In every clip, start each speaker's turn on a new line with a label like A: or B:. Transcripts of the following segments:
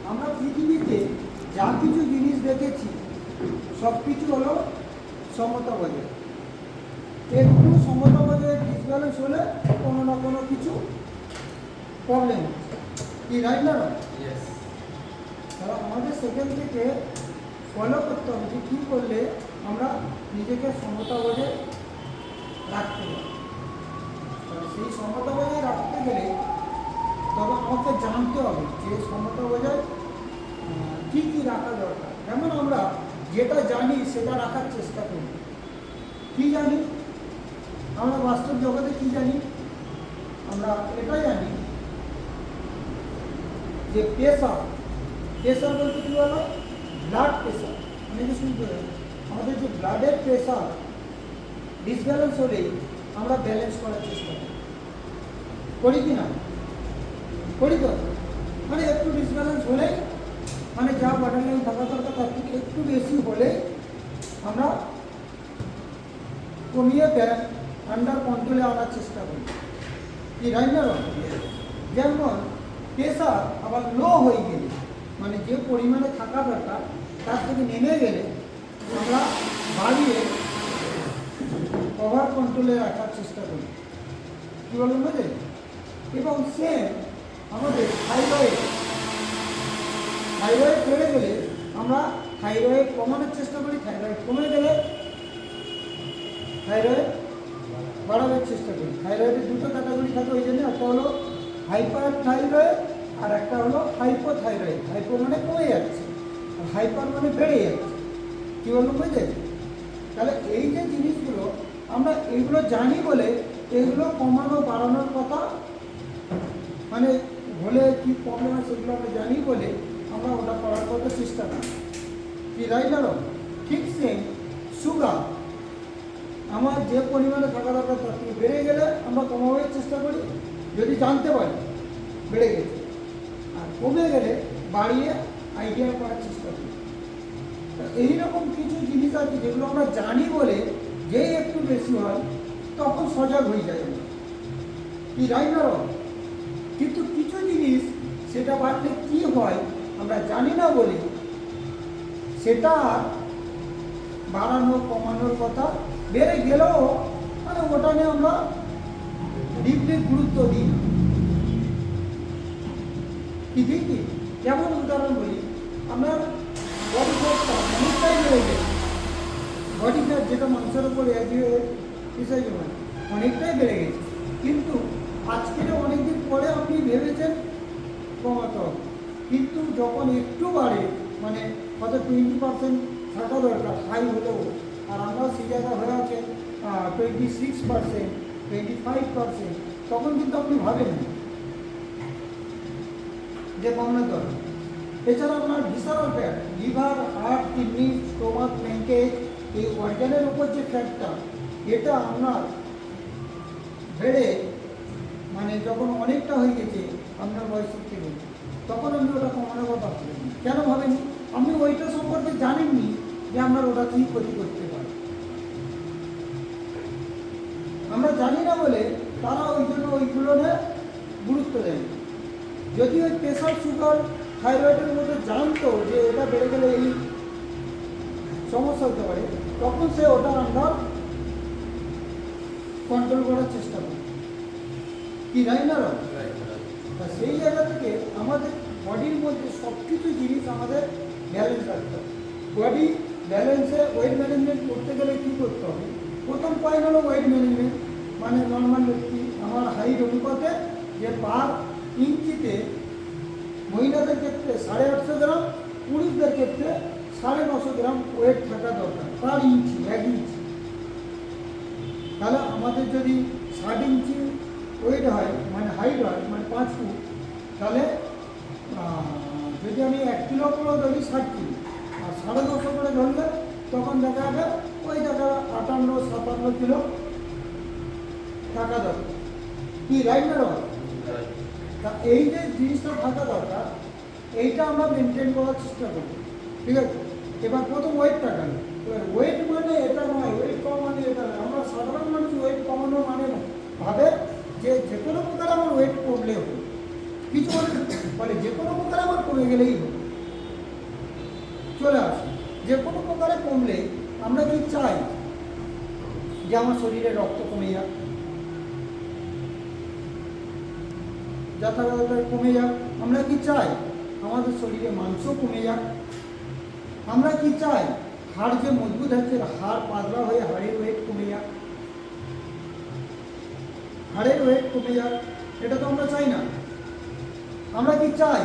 A: আমরা পৃথিবীতে যা কিছু জিনিস দেখেছি সব কিছু হলো সমতা বজায়। একটু সমতা বজায় ডিসব্যালেন্স হলে কোনো না কোনো কিছু প্রবলেম হচ্ছে, কি রাইট না? তাহলে আমাদের সেখান থেকে ফলো করতে হবে যে কী করলে আমরা নিজেকে সমতা বজায় রাখতে পারি। সেই সমতা বজায় রাখতে গেলে তবে আমাকে জানতে হবে যে সমতা বজায় কী কী রাখা দরকার। যেমন আমরা যেটা জানি সেটা রাখার চেষ্টা করি। কী জানি? আমরা বাস্তব জগতে কী জানি? আমরা এটা জানি যে প্রেশার বলতে কী বলো? Blood pressure. অনেকে শুনতে হবে আমাদের যে ব্লাডের প্রেশার ডিসব্যালেন্স হলেই আমরা ব্যালেন্স করার চেষ্টা করি কি না? করি তো। মানে একটু ডিসব্যালেন্স হলেই, মানে যা বডি লাইন থাকা দরকার তার থেকে একটু বেশি হলে আমরা কমিয়ে আন্ডার কন্ট্রোলে আনার চেষ্টা করি, কি রাইট না? যেমন প্রেশার আবার লো হয়ে গেলে, মানে যে পরিমাণে থাকা দরকার তার থেকে নেমে গেলে আমরা বাড়িয়ে ওভার কন্ট্রোলে রাখার চেষ্টা করি, কী বলুন বুঝলেন? এবং সেম আমাদের থাইরয়েড বেড়ে গেলে আমরা থাইরয়েড কমানোর চেষ্টা করি, থাইরয়েড কমে গেলে থাইরয়েড বাড়ানোর চেষ্টা করি। থাইরয়েডের দুটো ক্যাটাগরি থাকে, ওই জন্য একটা হলো হাইপার থাইরয়েড আর একটা হলো হাইপোথাইরয়েড। হাইপো মানে কমে যাচ্ছে আর হাইপার মানে বেড়ে যাচ্ছে, কী বলুন বুঝলেন? তাহলে এই যে জিনিসগুলো আমরা এইগুলো জানি বলে এগুলো কমানো বাড়ানোর কথা, মানে হলে কী প্রবলেম আছে সেগুলো আমরা জানি বলে আমরা ওটা করার কথা চেষ্টা করি, কি রাইট না? ঠিক সেম সুগার আমার যে পরিমাণে থাকা দরকার তার থেকে বেড়ে গেলে আমরা কমাবার চেষ্টা করি, যদি জানতে পারি বেড়ে গেছে, আর কমে গেলে বাড়িয়ে আইডিয়া করার চেষ্টা করি। এইরকম কিছু জিনিস আছে যেগুলো আমরা জানি বলে যেই একটু বেশি হয় তখন সজাগ হয়ে যায়, কি রাইট না? কিন্তু কিছু জিনিস সেটা বাড়লে কী হয় আমরা জানি না বলে সেটা বাড়ানো কমানোর কথা বেড়ে গেলেও মানে ওটা নিয়ে আমরা ডিপলি গুরুত্ব দিই, কি দিই কি? যেমন উদাহরণ বলি, আপনার বডি ফ্যাটটা অনেকটাই বেড়ে গেছে, বডি ফ্যাট যেটা মানুষের উপরে বিষয় অনেকটাই বেড়ে গেছে, কিন্তু আজকের অনেকদিন পরে আপনি ভেবেছেন কমাতে হবে, কিন্তু যখন একটু বাড়ে মানে হয়তো 20% থাকা দরকার হাই হলেও, আর আমরা সেই জায়গায় হয়ে আছে 26%, 25%, তখন কিন্তু আপনি ভাবেন যে কমানোর দরকার। এছাড়া আপনার visceral fat, liver, heart, kidney, stomach, pancreas, এই অর্গানের উপর যে ফ্যাটটা এটা আপনার বেড়ে মানে যখন অনেকটা হয়ে গেছে আপনার বয়সের থেকে, তখন আপনি ওটা কমানোর কথা ভাবেন। কেন ভাবেন? আপনি ওইটা সম্পর্কে জানেননি যে আপনার ওটা কী ক্ষতি করতে পারে। আমরা জানি না বলে তারা ওই জন্য ওইগুলো গুরুত্ব দেয়। যদি ওই প্রেশার, সুগার, থাইরয়েডের মধ্যে জানতো যে এটা বেড়ে গেলে এই সমস্যা হতে পারে, তখন সে ওটা আমরা কন্ট্রোল করার চেষ্টা করে, কি রাইট না? তা সেই জায়গা থেকে আমাদের বডির মধ্যে সব কিছু জিনিস আমাদের ব্যালেন্স রাখতে হবে। বডি ব্যালেন্সে ওয়েট ম্যানেজমেন্ট করতে গেলে কী করতে হবে? প্রথম পয়েন্ট হলো ওয়েট ম্যানেজমেন্ট, মানে নর্মাল ব্যক্তি আমার হাইট অনুপাতে যে পার ইঞ্চিতে মহিলাদের ক্ষেত্রে 850 গ্রাম, পুরুষদের ক্ষেত্রে 950 গ্রাম ওয়েট থাকা দরকার পার ইঞ্চি, 1 ইঞ্চি। তাহলে আমাদের যদি 60 ইঞ্চি ওয়েট হয় মানে হাইট হয় মানে 5 ফুট, তাহলে যদি আমি 1 কিলো করে ধরি 60 কিলো আর 950 করে ধরলে তখন দেখা যাবে ওই দেখা 58-57 কিলো থাকা দরকার, কি রাইট না? তা এই যে জিনিসটা থাকা দরকার এইটা আমরা মেনটেন করার চেষ্টা করব, ঠিক আছে? এবার প্রথম ওয়েটটা গেল, এবার ওয়েট মানে এটা নয়, ওয়েট কম মানে এটা নয়। আমরা সাধারণ মানুষ ওয়েট কমানো মানে ভাবে যে কোনো প্রকার আমার ওয়েট কমলে হবে, কিছু বলে যে কোনো প্রকার আমার কমে গেলেই হবে। আমরা কি চাই যে আমার শরীরে রক্ত কমে যাক, যথাযথ কমে যাক। আমরা কি চাই আমাদের শরীরে মাংস কমে যাক। আমরা কি চাই হাড় যে মজবুত আছে হাড় পাতলা হয়ে হাড়ের ওয়েট কমে যাক, হাড়ের ওয়েট কমে যাক। এটা তো আমরা চাই না। আমরা কি চাই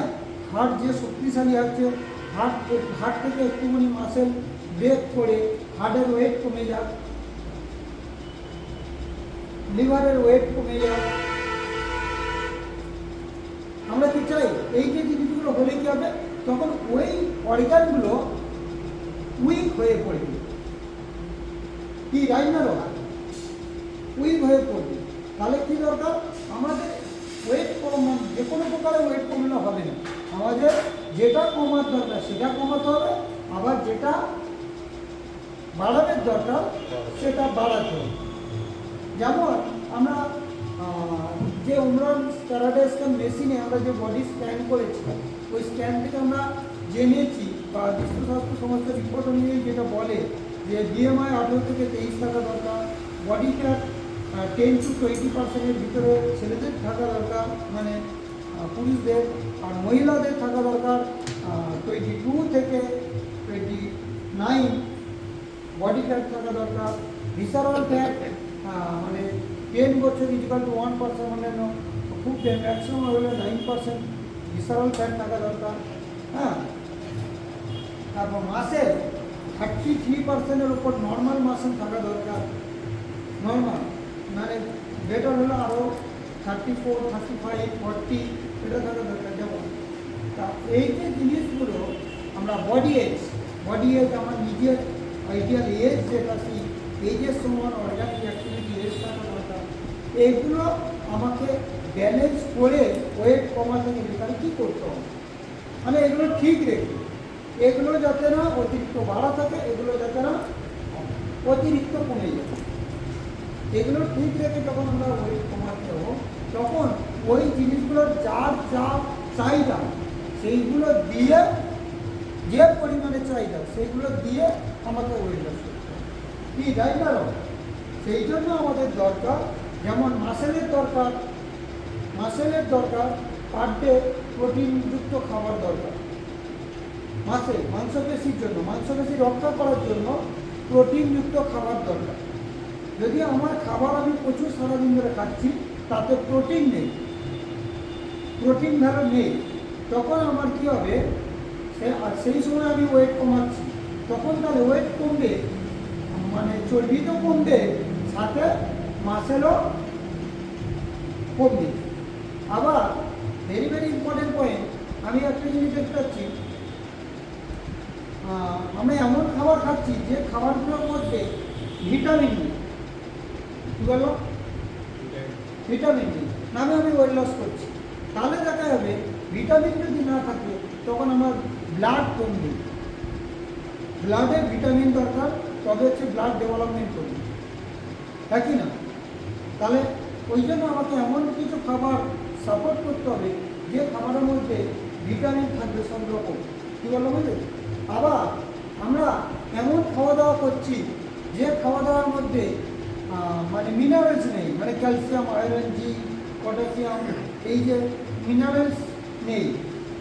A: হাড় যে শক্তিশালী আছে হাড় থেকে একটুখানি মাসেল ব্রেক করে হাড়ের ওয়েট কমে যাক, লিভারের ওয়েট কমে যাক। আমরা কি চাই এই যে জিনিসগুলো হলে কি হবে, তখন ওই অর্গানগুলো উইক হয়ে পড়বে। কি রাইট না রোগ উইক হয়ে পড়বে। তাহলে কি দরকার, আমাদের ওয়েট কমান, যে কোনো প্রকারের ওয়েট কমানো হবে না। আমাদের যেটা কমার দরকার সেটা কমাতে হবে, আবার যেটা বাড়ানোর দরকার সেটা বাড়াতে হবে। যেমন আমরা যে উমরান প্যারাডাইজ স্ক্যান মেশিনে আমরা যে বডি স্ক্যান করেছি, ওই স্ক্যান থেকে আমরা জেনেছি বা বিশ্ব স্বাস্থ্য সংস্থার রিপোর্ট অনুযায়ী যেটা বলে যে BMI 18 থেকে 23 থাকা দরকার, বডি ফ্যাট 10 to 20% ভিতরে ছেলেদের থাকা দরকার, মানে পুরুষদের, আর মহিলাদের থাকা দরকার 22 থেকে 29 বডি ফ্যাট থাকা দরকার। ভিসারাল ফ্যাট মানে 10 বছর ইকুয়াল টু 1%, মানে খুব ম্যাক্সিমাম হলে 9% ভিসারাল ফ্যাট থাকা দরকার। হ্যাঁ, তারপর মাসেল 33%-এর উপর নর্মাল মাসেল থাকা দরকার। নর্মাল মানে বেটার হলো আরও 34, 35, 40 এটা থাকা দরকার। যেমন তা এই যে জিনিসগুলো আমরা বডি এজ আমার নিজের আইডিয়াল এজ যেটা সেই এজের সময় অর্গানিক অ্যাক্টিভিটি এজ থাকা দরকার। এইগুলো আমাকে ব্যালেন্স করে ওয়েট কমাতে গেলে তাহলে কী করতে হবে, মানে এগুলো ঠিক রেখে, এগুলো যাতে না অতিরিক্ত বাড়া থাকে, এগুলো যাতে না অতিরিক্ত কমে যায়। এগুলো ঠিক রেখে যখন আমরা ওয়েট কমাতে হবো, তখন ওই জিনিসগুলোর যার যা চাহিদা সেইগুলো দিয়ে, যে পরিমাণে চাহিদা সেইগুলো দিয়ে আমাকে ওয়েট লস করতে হবে। কি তাই না? সেই জন্য আমাদের দরকার, যেমন মাসেলের দরকার পার ডে প্রোটিনযুক্ত খাবার দরকার। মাংসপেশির জন্য, মাংসপেশি রক্ষা করার জন্য প্রোটিনযুক্ত খাবার দরকার। যদি আমার খাবার আমি প্রচুর সারাদিন ধরে খাচ্ছি, তাতে প্রোটিন নেই, প্রোটিন ভ্যালু নেই, তখন আমার কী হবে, সেই সময় আমি ওয়েট কমাচ্ছি, তখন তাহলে ওয়েট কমবে, মানে চর্বি তো কমবে, সাথে মাসেলও কমবে। আবার ভেরি ভেরি ইম্পর্টেন্ট পয়েন্ট, আমি একটা জিনিস দেখতে পাচ্ছি, আমি এমন খাবার খাচ্ছি যে খাবারগুলোর মধ্যে ভিটামিন নেই। কী বলো? ভিটামিন নেই, নামে আমি ওয়েট লস করছি। তাহলে দেখা যাবে ভিটামিন যদি না থাকে তখন আমার ব্লাড কমবে। ব্লাডে ভিটামিন দরকার, তবে হচ্ছে ব্লাড ডেভেলপমেন্ট করবে, তাই কি না? তাহলে ওই জন্য আমাকে এমন কিছু খাবার সাপোর্ট করতে হবে যে খাবারের মধ্যে ভিটামিন থাকবে সব রকম। কী বলো বুঝলে? আবার আমরা এমন খাওয়া দাওয়া করছি যে খাওয়া দাওয়ার মধ্যে মানে মিনারেলস নেই, মানে ক্যালসিয়াম, আয়রন, জিঙ্ক, পটাশিয়াম, এই যে মিনারেলস নেই,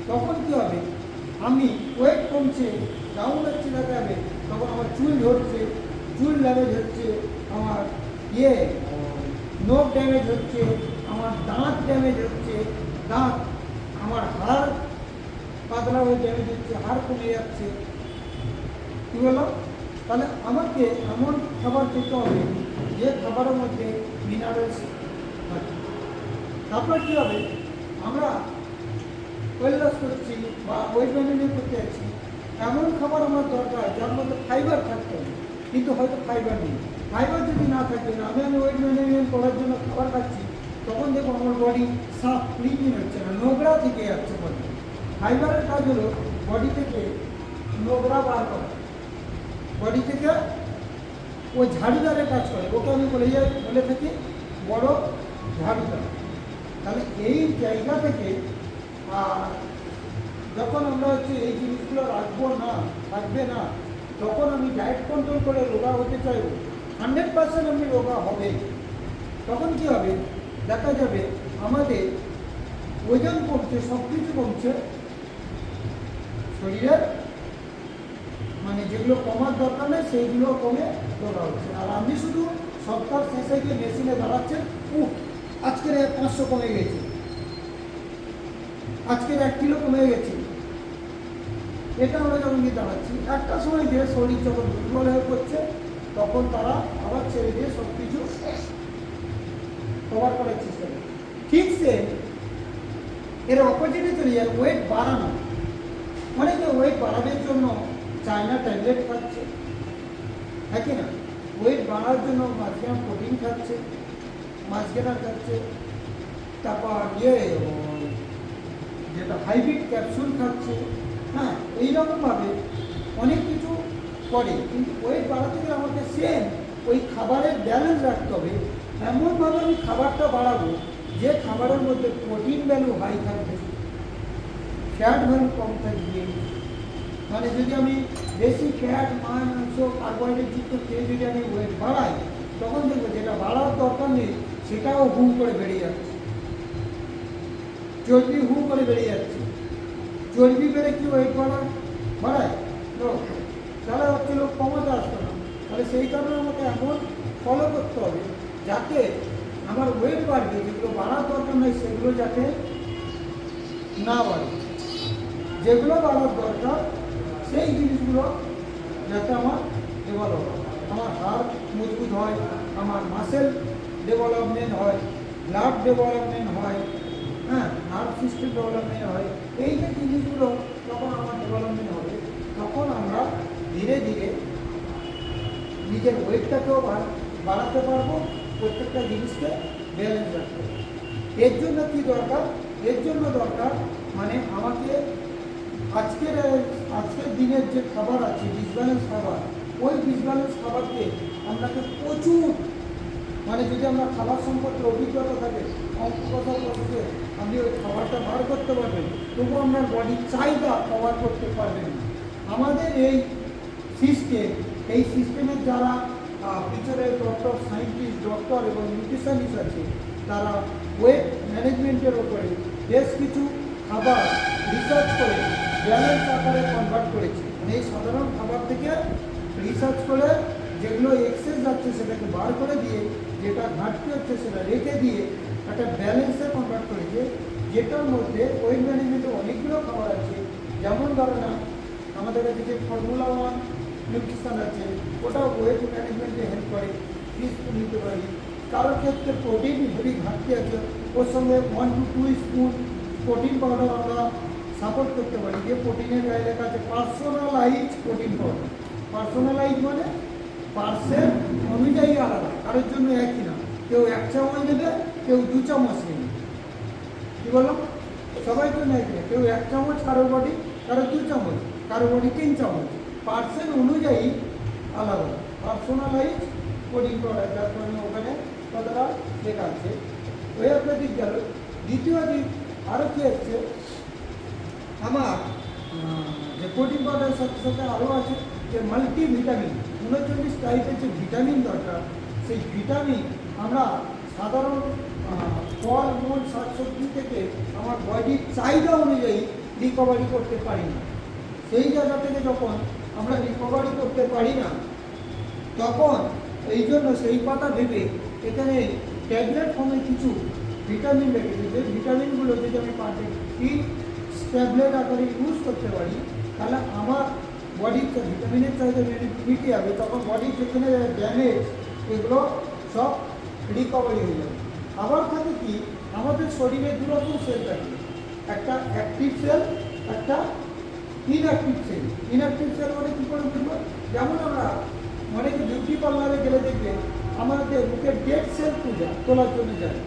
A: তখন কী হবে, আমি ওয়েট কমছে, ডাউন হচ্ছে, দেখা যাবে তখন আমার চুল ঝরছে, চুল ড্যামেজ হচ্ছে, আমার নখ ড্যামেজ হচ্ছে, আমার দাঁত ড্যামেজ হচ্ছে, দাঁত, আমার হাড় পাতলা হয়ে ড্যামেজ হচ্ছে, হাড় কমে যাচ্ছে। কী বলো? তাহলে আমাকে এমন খাবার খেতে হবে যে খাবারের মধ্যে মিনারেলস থাকে। তারপর কী হবে, আমরা ওয়েট লস করছি বা ওয়েট মেনটেন করতে যাচ্ছি, এমন খাবার আমার দরকার যার মধ্যে ফাইবার থাকতে হবে, কিন্তু হয়তো ফাইবার নেই। ফাইবার যদি না থাকে, আমি ওয়েট মেনটেন করার জন্য খাবার খাচ্ছি, তখন দেখো আমার বডি সাফ ক্লিন হচ্ছে না, নোংরা থেকে যাচ্ছে বডি। ফাইবারের কাজ হলো বডি থেকে নোংরা বার করা, বডি থেকে ও ঝাড়ুদারের কাজ করে, ওকে আমি বলে থাকি বড় ঝাড়ুদার। তাহলে এই জায়গা থেকে যখন আমরা হচ্ছে এই জিনিসগুলো থাকবে না, তখন আমি ডায়েট কন্ট্রোল করে রোগা হতে চাইব, 100% আমি রোগা হবে। তখন কি হবে, দেখা যাবে আমাদের ওজন কমছে, সব কিছু কমছে, শরীরের মানে যেগুলো কমার দরকার নেই সেইগুলো কমে রোগা হচ্ছে। আর আপনি শুধু সপ্তাহ শেষে গিয়ে মেশিনে দাঁড়াচ্ছেন, আজকের 500 কমে গেছে, আজকের 1 কিলো কমে গেছে, এটা আমরা যখন গিয়ে দাঁড়াচ্ছি, একটা সময় গিয়ে শরীর যখন দুর্বল হয়ে পড়ছে তখন তারা আবার ছেড়ে দিয়ে সব কিছু কভার করার চেষ্টা করে। ঠিক সে এর অপোজিটে চলে যায় ওয়েট বাড়ানো। অনেকে ওয়েট বাড়ানোর জন্য চায়না ট্যাবলেট খাচ্ছে, হ্যাঁ কি না, ওয়েট বাড়ার জন্য মাঝখানে প্রোটিন খাচ্ছে, মাঝখানে খাচ্ছে, তারপর যেটা হাইব্রিড ক্যাপসুল খাচ্ছে, হ্যাঁ, এইরকমভাবে অনেক কিছু করে। কিন্তু ওয়েট বাড়াতে গেলে আমাকে সেম ওই খাবারের ব্যালেন্স রাখতে হবে। এমনভাবে আমি খাবারটা বাড়াবো যে খাবারের মধ্যে প্রোটিন ভ্যালু হাই থাকবে, ফ্যাট ভ্যালু কম থাকবে। মানে যদি আমি বেশি ফ্যাট, মাংস, কার্বোহাইড্রেট যুক্ত খেয়ে যদি আমি ওয়েট বাড়াই, তখন দেখবো যেটা বাড়ার দরকার নেই সেটাও হু করে বেড়ে যাচ্ছে, চর্বি হু করে বেড়ে যাচ্ছে। চর্বি বেড়ে কি ওয়েট বাড়ায়? তাহলে হচ্ছে লোক কমাতে আসতো না। তাহলে সেই কারণে আমাকে এমন ফলো করতে হবে যাতে আমার ওয়েট বাড়বে, যেগুলো বাড়ার দরকার নেই সেগুলো যাতে না বাড়ে, যেগুলো বাড়ার দরকার সেই জিনিসগুলো যাতে আমার ডেভেলপ হয়, আমার হাড় মজবুত হয়, আমার মাসেল ডেভেলপমেন্ট হয়, ব্লাড ডেভেলপমেন্ট হয়, হ্যাঁ, নার্ভ সিস্টেম ডেভেলপমেন্ট হয়। এই যে জিনিসগুলো যখন আমার ডেভেলপমেন্ট হবে তখন আমরা ধীরে ধীরে নিজের ওয়েটটাকেও বাড়াতে পারবো, প্রত্যেকটা জিনিসকে ব্যালেন্স রাখতে পারবো। এর জন্য কী দরকার? এর জন্য দরকার মানে আমাকে আজকের দিনের যে খাবার আছে ডিসব্যালেন্স খাবার, ওই ডিসব্যালেন্স খাবারকে আপনাকে প্রচুর, মানে যদি আমরা খাবার সম্পর্কে অভিজ্ঞতা থাকে, কথা বলতে আপনি ওই খাবারটা বার করতে পারবেন, তবু আপনার বডির চাহিদা কভার করতে পারবেন না। আমাদের এই সিস্টেমের যারা পিছনে ডক্টর, সায়েন্টিস্ট, ডক্টর এবং নিউট্রিশনিস্ট আছে, তারা ওয়েট ম্যানেজমেন্টের ওপরে বেশ কিছু খাবার রিসার্চ করে ব্যালেন্স আকারে কনভার্ট করেছে। মানে এই সাধারণ খাবার থেকে রিসার্চ করে যেগুলো এক্সেস যাচ্ছে সেটাকে বার করে দিয়ে, যেটা ঘাটতি হচ্ছে সেটা রেখে দিয়ে একটা ব্যালেন্সে কনভার্ট করেছে, যেটার মধ্যে ওয়েট ম্যানেজমেন্টে অনেকগুলো খাবার আছে। যেমন ধরো না, আমাদের কাছে যে ফর্মুলা 1 নিউট্রিশন আছে, ওটা ওয়েট ম্যানেজমেন্টে হেল্প করে, ফিশ নিতে পারি। কারোর ক্ষেত্রে প্রোটিন হেভি ঘাটতি আছে, ওর সঙ্গে 1 to 2 স্পুন প্রোটিন পাউডার আমরা সাপোর্ট করতে পারি, যে প্রোটিনের গায়ে লেখা আছে পার্সোনালাইজ প্রোটিন পাউডার। পার্সোনালাইজ মানে পার্সেন্ট অনুযায়ী আলাদা, কারোর জন্য একই না, কেউ 1 চামচ নেবে, কেউ 2 চামচ নেবে, কী বললাম, সবাই জন্য একই না, কেউ 1 চামচ কারোর বডি, কারো 2 চামচ, কারো বডি 3 চামচ, পার্সেন্ট অনুযায়ী আলাদা। পার্সোনালাইজ প্রোটিন পাউডার, যার কারণে ওখানে কতটা লেখা আছে। ওই একটা দিক গেল। দ্বিতীয় দিক আরও কী হচ্ছে, আমার যে প্রোটিন পাউডারের সাথে সাথে আরও আছে যে মাল্টিভিটামিন, 39 টাইপের যে ভিটামিন দরকার, সেই ভিটামিন আমরা সাধারণ ফল, মূল, শাকসবজি থেকে আমার বডির চাহিদা অনুযায়ী রিকভারি করতে পারি না। সেই জায়গা থেকে যখন আমরা রিকভারি করতে পারি না, তখন এই জন্য সেই কথা ভেবে এখানে ট্যাবলেট ফর্মে কিছু ভিটামিন রেখেছে, যে ভিটামিনগুলো যদি আমি ট্যাবলেট আকারে ইউজ করতে পারি, তাহলে আমার বডির ভিটামিনের চাহিদা মিটে যাবে, তখন বডির যেখানে ড্যামেজ এগুলো সব রিকভারি হয়ে যাবে। আবার থাকে কি, আমাদের শরীরে দুরকম সেল থাকে, একটা অ্যাক্টিভ সেল, একটা ইনঅ্যাক্টিভ সেল। ইনঅ্যাক্টিভ সেল মানে কী করে বুঝবো? যেমন আমরা অনেকে বিউটি পার্লারে গেলে দেখবে আমাদের মুখে ডেড সেল তোলার জন্য যায়,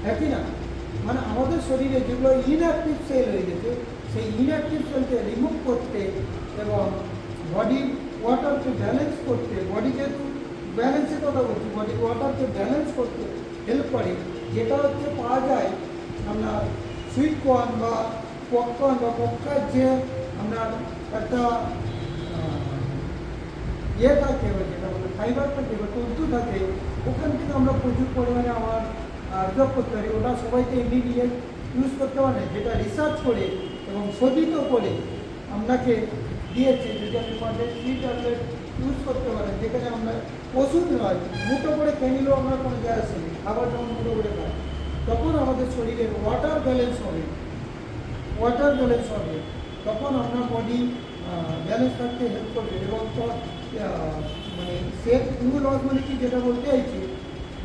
A: হ্যাঁ কি না? মানে আমাদের শরীরে যেগুলো ইনঅ্যাক্টিভ সেল হয়ে গেছে, সেই ইনঅ্যাক্টিভ সেলকে রিমুভ করতে এবং বডি ওয়াটারকে ব্যালেন্স করতে, বডি যেহেতু ব্যালেন্সের কথা বলছি, বডি ওয়াটারকে ব্যালেন্স করতে হেল্প করে, যেটা হচ্ছে পাওয়া যায় আপনার সুইট কর্ন বা পপকর্ন বা পপকার, যে আপনার একটা ইয়ে থাকে, যেটা বলে ফাইবার থাকে বা তন্তু থাকে, ওখান থেকে আমরা প্রচুর পরিমাণে আমার যোগ করতে পারি। ওটা সবাইকে ইমিডিয়েট ইউজ করতে পারে, যেটা রিসার্চ করে এবং শোধিত করে আপনাকে দিয়েছে। যদি আপনি 3 ট্যাবলেট ইউজ করতে পারেন, যেখানে আমরা ওষুধ নয়, মুঠো করে খেয়ে নিলেও আমরা কোনো যায় আসে নেই, খাবার যখন মুঠো করে খাই, তখন আমাদের শরীরের ওয়াটার ব্যালেন্স হবে, তখন আপনার বডি ব্যালেন্স থাকতে হেল্প করবে। এবং তো মানে সেল নিউ লস মানে কি, যেটা বলতে চাইছি,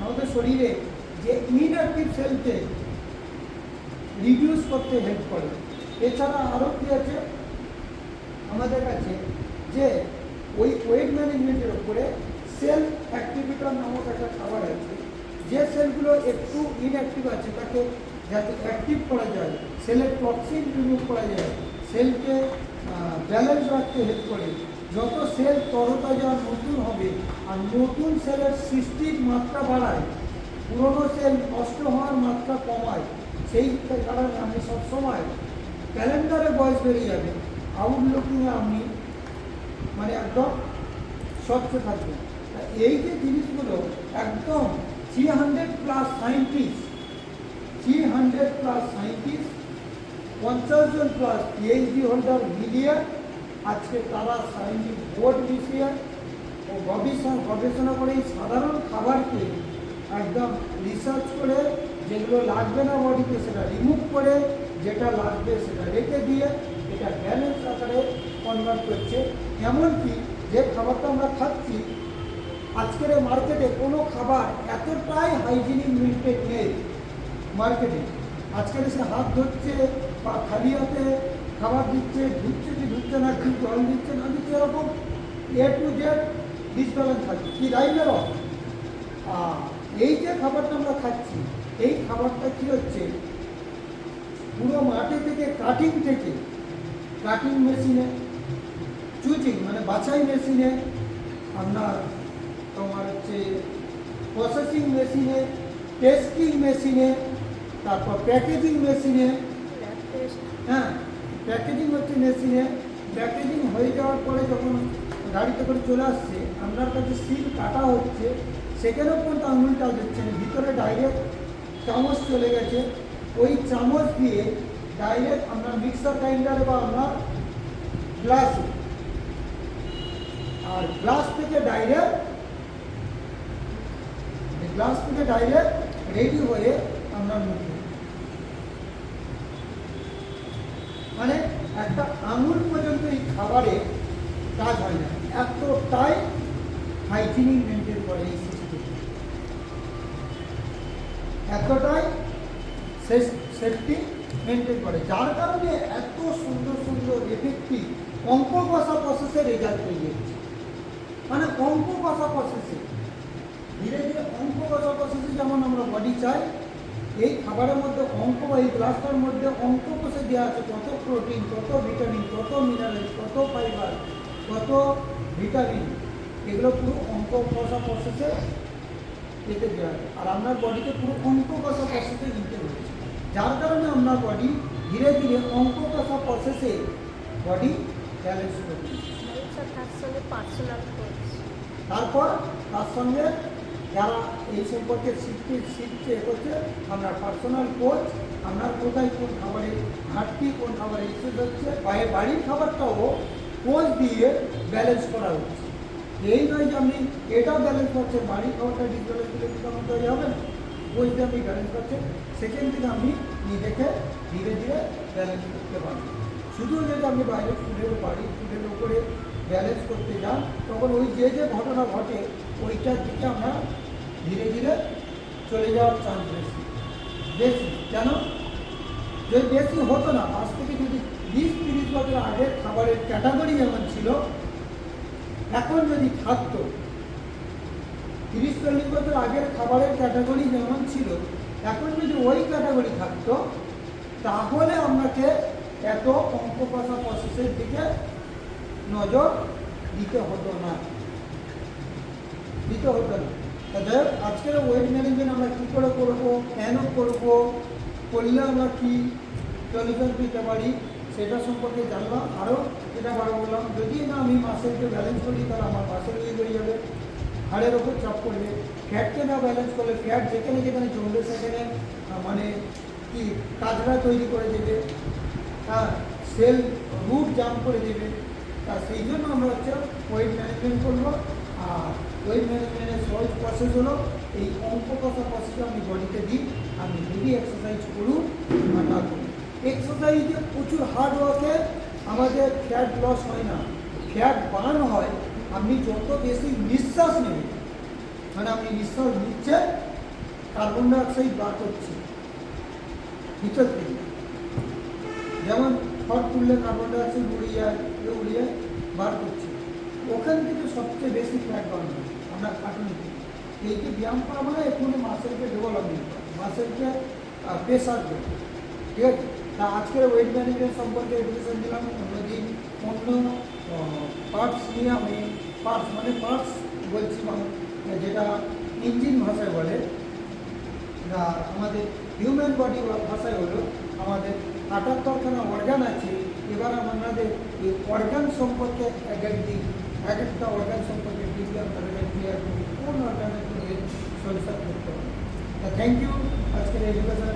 A: আমাদের শরীরে যে ইনঅ্যাক্টিভ সেলকে রিডিউস করতে হেল্প করে। এছাড়া আরও কী আছে আমাদের কাছে, যে ওই ওয়েট ম্যানেজমেন্টের উপরে সেল অ্যাক্টিভিটর নামক একটা খাবার আছে, যে সেলগুলো একটু ইনঅ্যাক্টিভ আছে তাকে যাতে অ্যাক্টিভ করা যায়, সেলের টক্সিন রিমুভ করা যায়, সেলকে ব্যালেন্স রাখতে হেল্প করে। যত সেল তরতাজা নতুন হবে আর নতুন সেলের সৃষ্টির মাত্রা বাড়ায়, পুরনো সেল নষ্ট হওয়ার মাত্রা কমায়। সেই কারণে আপনি সবসময় ক্যালেন্ডারে বয়স বেরিয়ে যাবে, আউটলুকিংয়ে আপনি মানে একদম স্বচ্ছ থাকবেন। এই যে জিনিসগুলো একদম 300+ সায়েন্টিস্ট, 50 জন প্লাস PhD হোল্ডার মিলিয়ে আজকে তারা সায়েন্টিফিক বোর্ড মিশিয়ে ও গবেষণা করে এই সাধারণ খাবারকে একদম রিসার্চ করে, যেগুলো লাগবে না বডিতে সেটা রিমুভ করে, যেটা লাগবে সেটা রেখে দিয়ে এটা ব্যালেন্স আকারে কনভার্ট করছে। এমনকি যে খাবারটা আমরা খাচ্ছি, আজকের মার্কেটে কোনো খাবার এতটাই হাইজিনিক মেনটেন নেই মার্কেটে। আজকাল সে হাত ধরছে বা খালি হাতে খাবার দিচ্ছে, ধুচ্ছে কি ধুচ্ছে না, কি জল দিচ্ছে না দিচ্ছে, এরকম A to Z ডিসব্যালেন্স থাকে, কি রাইট? এই যে খাবারটা আমরা খাচ্ছি, এই খাবারটা কী হচ্ছে, পুরো মাঠে থেকে কাটিং মেশিনে, চুজিং মানে বাছাই মেশিনে, আপনার তোমার হচ্ছে প্রসেসিং মেশিনে, টেস্টিং মেশিনে, তারপর প্যাকেজিং মেশিনে, হ্যাঁ প্যাকেজিং হচ্ছে মেশিনে, প্যাকেজিং হয়ে যাওয়ার পরে যখন গাড়িতে করে চলে আসছে, আপনার কাছে সিল কাটা হচ্ছে, সেখানেও পর্যন্ত আঙুলটা দিচ্ছে, ভিতরে ডাইরেক্ট চামচ চলে গেছে, ওই চামচ দিয়ে ডাইরেক্ট আপনার মিক্সার গ্রাইন্ডারে বা আপনার গ্লাসে, আর গ্লাস থেকে ডাইরেক্ট রেডি হয়ে আপনার মুখে, মানে একটা আঙুল পর্যন্ত এই খাবারে কাজ হয় না, এতটাই হাইজিনিক মেনটেন করে এই সিস্টেম, এতটাই সেফটি মেনটেন করে, যার কারণে এত সুন্দর এফেক্টিভ অঙ্ক কষা প্রসেসে রেজাল্ট পেয়ে যাচ্ছে। মানে অঙ্ক কষা প্রসেসে ধীরে ধীরে অঙ্ক কষা প্রসেসে যেমন আমরা বডি চাই, এই খাবারের মধ্যে অঙ্ক বা এই গ্লাসটার মধ্যে অঙ্ক কষে দেওয়া আছে, কত প্রোটিন, কত ভিটামিন, কত মিনারেল, কত ফাইবার, কত ভিটামিন, এগুলো পুরো অঙ্ক কষা প্রসেসে পেতে দেওয়া হয়। আর আপনার বডিকে পুরো অঙ্ক কষা প্রসেসে নিতে হচ্ছে, যার কারণে আপনার বডি ধীরে ধীরে অঙ্ক কষা প্রসেসে বডি ব্যালেন্স করবে। তারপর তার সঙ্গে যারা এই সম্পর্কে শিখছে করছে, আপনার পার্সোনাল কোচ, আপনার কোথায় কোন খাবারে ঘাটতি, কোন খাবারে এক্সেস হচ্ছে, বাড়ির খাবারটাও কোচ দিয়ে ব্যালেন্স করা হচ্ছে। এই নয় যে আপনি এটাও ব্যালেন্স করছেন, বাড়ির খাবারটা ডিসব্যালেন্স দিলে তখন তৈরি হবে না, কোচ দিয়ে আপনি ব্যালেন্স করছেন, সেখান থেকে আপনি নিজেকে ধীরে ধীরে ব্যালেন্স করতে পারবেন। শুধু যদি আপনি বাইরের বাড়ির ফুডের উপরে ব্যালেন্স করতে যান, তখন ওই যে ঘটনা ঘটে ওইটার দিকে আমরা ধীরে ধীরে চলে যাওয়ার চান্স বেশি। কেন? যদি বেশি হতো না, আজ থেকে যদি 20-30 বছর আগের খাবারের ক্যাটাগরি যেমন ছিল, এখন যদি থাকতো, 30-40 বছর আগের খাবারের ক্যাটাগরি যেমন ছিল, এখন যদি ওই ক্যাটাগরি থাকতো, তাহলে আপনাকে এত অঙ্ক কষা প্রসেসের দিকে নজর দিতে হতো না। যাই হোক, আজকের ওয়েট ম্যানেজমেন্ট আমরা কী করে করবো, কেন করবো, করলে আমরা কী সলিউশন পেতে পারি, সেটা সম্পর্কে জানলাম। আরও যেটা বড় বললাম, যদি না আমি মাসেলকে ব্যালেন্স করি তাহলে আমার মাসেল উইক হয়ে যাবে, হাড়ের ওপর চাপ পড়বে। ফ্যাটকে না ব্যালেন্স করলে ফ্যাট যেখানে যেখানে জমবে সেখানে মানে কি কাজরা তৈরি করে দেবে, হ্যাঁ, সেল রুট জাম করে দেবে। তা সেই জন্য আমরা হচ্ছে ওয়েট ম্যানেজমেন্ট করবো। আর ওয়েট ম্যানেজমেন্টের সহজ প্রসেস হলো এই অঙ্ক কথা প্রসেস আমি বডিতে দিই, আমি হেভি এক্সারসাইজ করুন বা না করুন। এক্সারসাইজে প্রচুর হার্ড ওয়ার্কে আমাদের ফ্যাট লস হয় না, ফ্যাট বার্ন হয়। আপনি যত বেশি নিঃশ্বাস নেবেন, মানে আপনি নিঃশ্বাস নিচ্ছেন, কার্বন ডাইঅক্সাইড বার করছে ভিতর থেকে, যেমন হট তুললে কার্বন ডাইঅক্সাইড উড়িয়ে বার করছে, ওখান থেকে সবচেয়ে বেশি ফ্যাট বার্ন হয় আমরা খাটুনি থেকে। এই যে ব্যায়াম করা মানে এখানে মাসেলকে ডেভেলপমেন্ট করা, মাসেলকে প্রেশার দেবে, ঠিক আছে। তা আজকের ওয়েট ম্যানেজমেন্ট সম্পর্কে এডুকেশন দিলাম। অন্যদিন অন্য পার্টস নিয়ে আমি পার্টস বলছি, যেটা ইঞ্জিন ভাষায় বলে, আমাদের হিউম্যান বডি ভাষায় হলো আমাদের 78খানা অর্গান আছে। এবার আমাদের এই অর্গান সম্পর্কে এক একটা অর্গান সম্পর্কে ক্লিয়ার করি, কোন অর্গানের সলিউশন করতে হবে। থ্যাংক ইউ আজকের এডুকেশন।